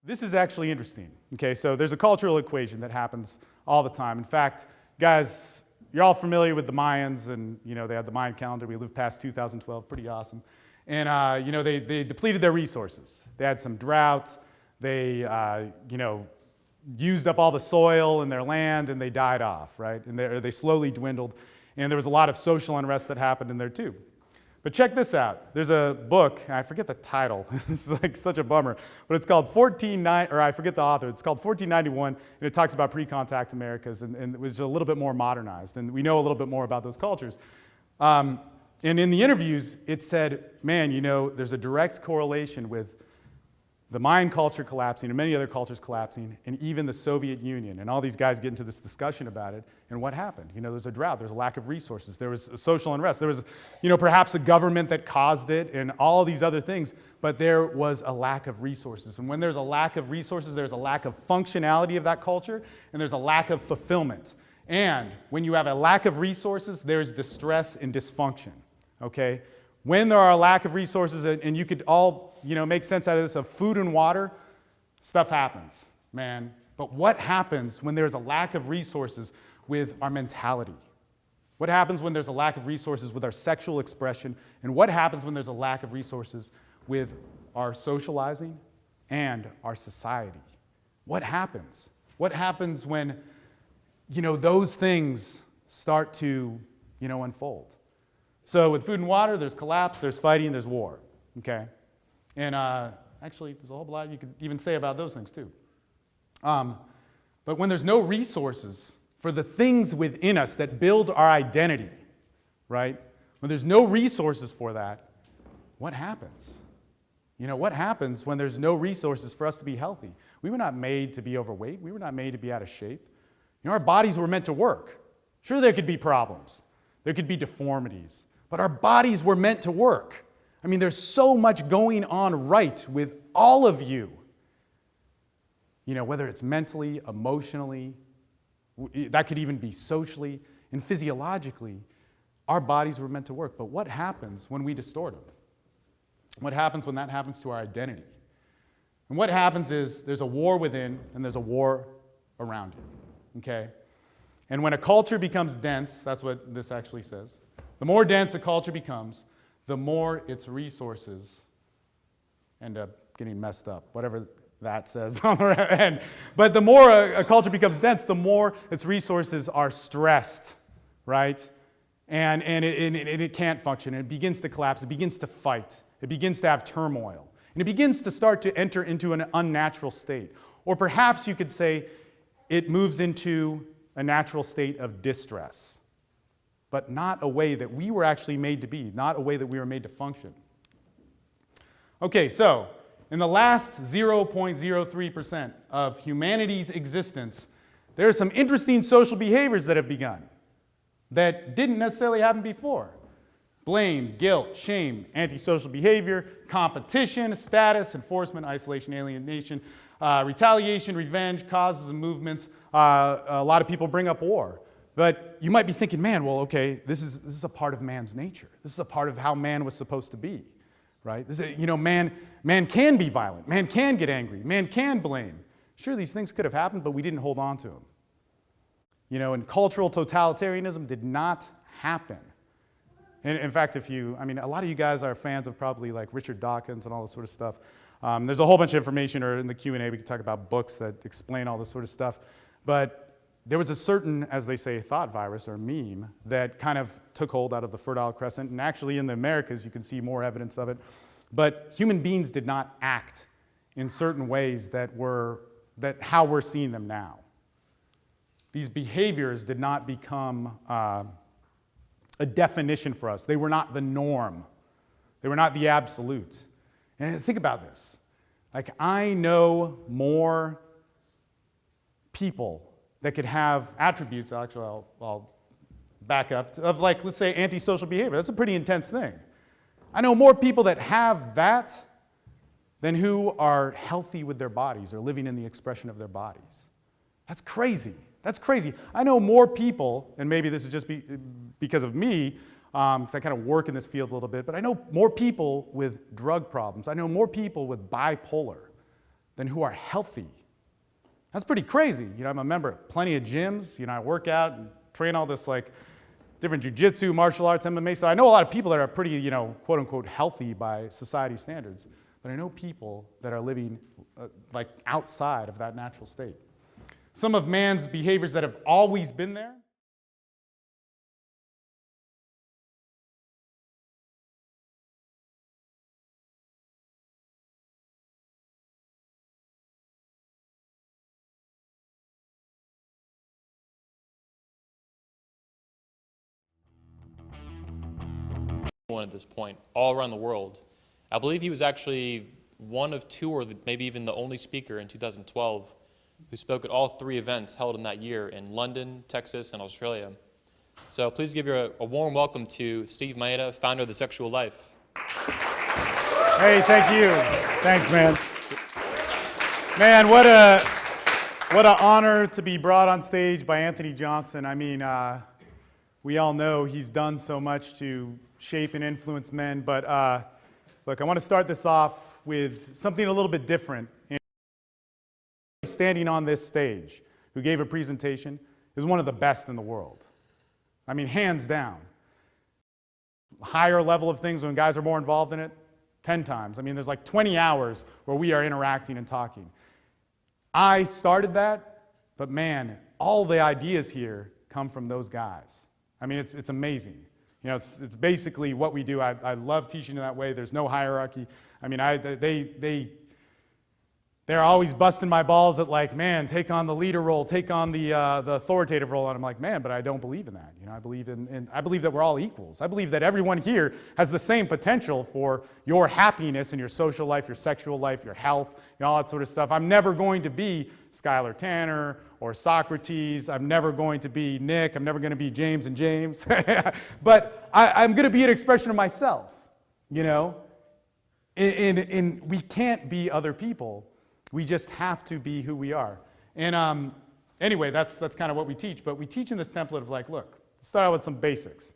This is actually interesting. Okay, so there's a cultural equation that happens all the time. In fact, guys, you're all familiar with the Mayans, and they had the Mayan calendar. We lived past 2012, pretty awesome. And they depleted their resources. They had some droughts. They used up all the soil in their land, and they died off, right? And they slowly dwindled. And there was a lot of social unrest that happened in there too. But check this out. There's a book, I forget the title. This is like such a bummer. But it's called I forget the author. It's called 1491, and it talks about pre-contact Americas, and it was a little bit more modernized. And we know a little bit more about those cultures. And in the interviews, it said, man, there's a direct correlation with the Mayan culture collapsing and many other cultures collapsing, and even the Soviet Union. And all these guys get into this discussion about it. And what happened? There's a drought. There's a lack of resources. There was a social unrest. There was, perhaps a government that caused it and all these other things. But there was a lack of resources. And when there's a lack of resources, there's a lack of functionality of that culture, and there's a lack of fulfillment. And when you have a lack of resources, there's distress and dysfunction. Okay? When there are a lack of resources, and you could all make sense out of this, of food and water, stuff happens, man. But what happens when there's a lack of resources with our mentality? What happens when there's a lack of resources with our sexual expression? And what happens when there's a lack of resources with our socializing and our society? What happens? What happens when, those things start to, unfold? So with food and water, there's collapse, there's fighting, there's war, okay? And actually, there's a whole lot you could even say about those things too. But when there's no resources for the things within us that build our identity, right? When there's no resources for that, what happens? What happens when there's no resources for us to be healthy? We were not made to be overweight. We were not made to be out of shape. Our bodies were meant to work. Sure, there could be problems. There could be deformities. But our bodies were meant to work. I mean, there's so much going on right with all of you. Whether it's mentally, emotionally, that could even be socially and physiologically, our bodies were meant to work. But what happens when we distort them? What happens when that happens to our identity? And what happens is there's a war within and there's a war around you, okay? And when a culture becomes dense, that's what this actually says, the more dense a culture becomes, the more its resources end up getting messed up, whatever that says on the end. But the more a culture becomes dense, the more its resources are stressed, right? And it can't function. It begins to collapse. It begins to fight. It begins to have turmoil. And it begins to start to enter into an unnatural state. Or perhaps you could say it moves into a natural state of distress, but not a way that we were actually made to be, not a way that we were made to function. Okay, so in the last 0.03% of humanity's existence, there are some interesting social behaviors that have begun that didn't necessarily happen before. Blame, guilt, shame, antisocial behavior, competition, status, enforcement, isolation, alienation, retaliation, revenge, causes and movements. A lot of people bring up war. But you might be thinking, man, well, okay, this is a part of man's nature. This is a part of how man was supposed to be, right? This is, man can be violent. Man can get angry. Man can blame. Sure, these things could have happened, but we didn't hold on to them. And cultural totalitarianism did not happen. And in fact, a lot of you guys are fans of probably like Richard Dawkins and all this sort of stuff. There's a whole bunch of information, or in the Q&A we can talk about books that explain all this sort of stuff. But there was a certain, as they say, thought virus or meme that kind of took hold out of the Fertile Crescent. And actually in the Americas, you can see more evidence of it. But human beings did not act in certain ways that how we're seeing them now. These behaviors did not become a definition for us. They were not the norm. They were not the absolute. And think about this. Like, I know more people that could have attributes, actually I'll back up, of like, let's say, antisocial behavior. That's a pretty intense thing. I know more people that have that than who are healthy with their bodies or living in the expression of their bodies. That's crazy. That's crazy. I know more people, and maybe this is just because of me, because I kind of work in this field a little bit, but I know more people with drug problems. I know more people with bipolar than who are healthy. That's pretty crazy. I'm a member of plenty of gyms. I work out and train all this like different jiu-jitsu, martial arts, MMA. So I know a lot of people that are pretty, quote unquote, healthy by society standards. But I know people that are living like outside of that natural state. Some of man's behaviors that have always been there. At this point, all around the world. I believe he was actually one of two, or maybe even the only speaker in 2012 who spoke at all three events held in that year in London, Texas, and Australia. So please give a warm welcome to Steve Mayeda, founder of The Sexual Life. Hey, thank you. Thanks, man. Man, what an honor to be brought on stage by Anthony Johnson. I mean, we all know he's done so much to shape and influence men, but look, I want to start this off with something a little bit different. Standing on this stage, who gave a presentation, is one of the best in the world. I mean, hands down. Higher level of things when guys are more involved in it, 10 times. I mean, there's like 20 hours where we are interacting and talking. I started that, but man, all the ideas here come from those guys. I mean, it's amazing. It's basically what we do. I love teaching in that way. There's no hierarchy. I mean, they're always busting my balls at like, man, take on the leader role, take on the authoritative role. And I'm like, man, but I don't believe in that. I believe I believe that we're all equals. I believe that everyone here has the same potential for your happiness in your social life, your sexual life, your health, all that sort of stuff. I'm never going to be Skylar Tanner or Socrates. I'm never going to be Nick. I'm never going to be James and James. But I'm going to be an expression of myself, And we can't be other people. We just have to be who we are. And anyway, that's kind of what we teach. But we teach in this template of like, look, let's start out with some basics.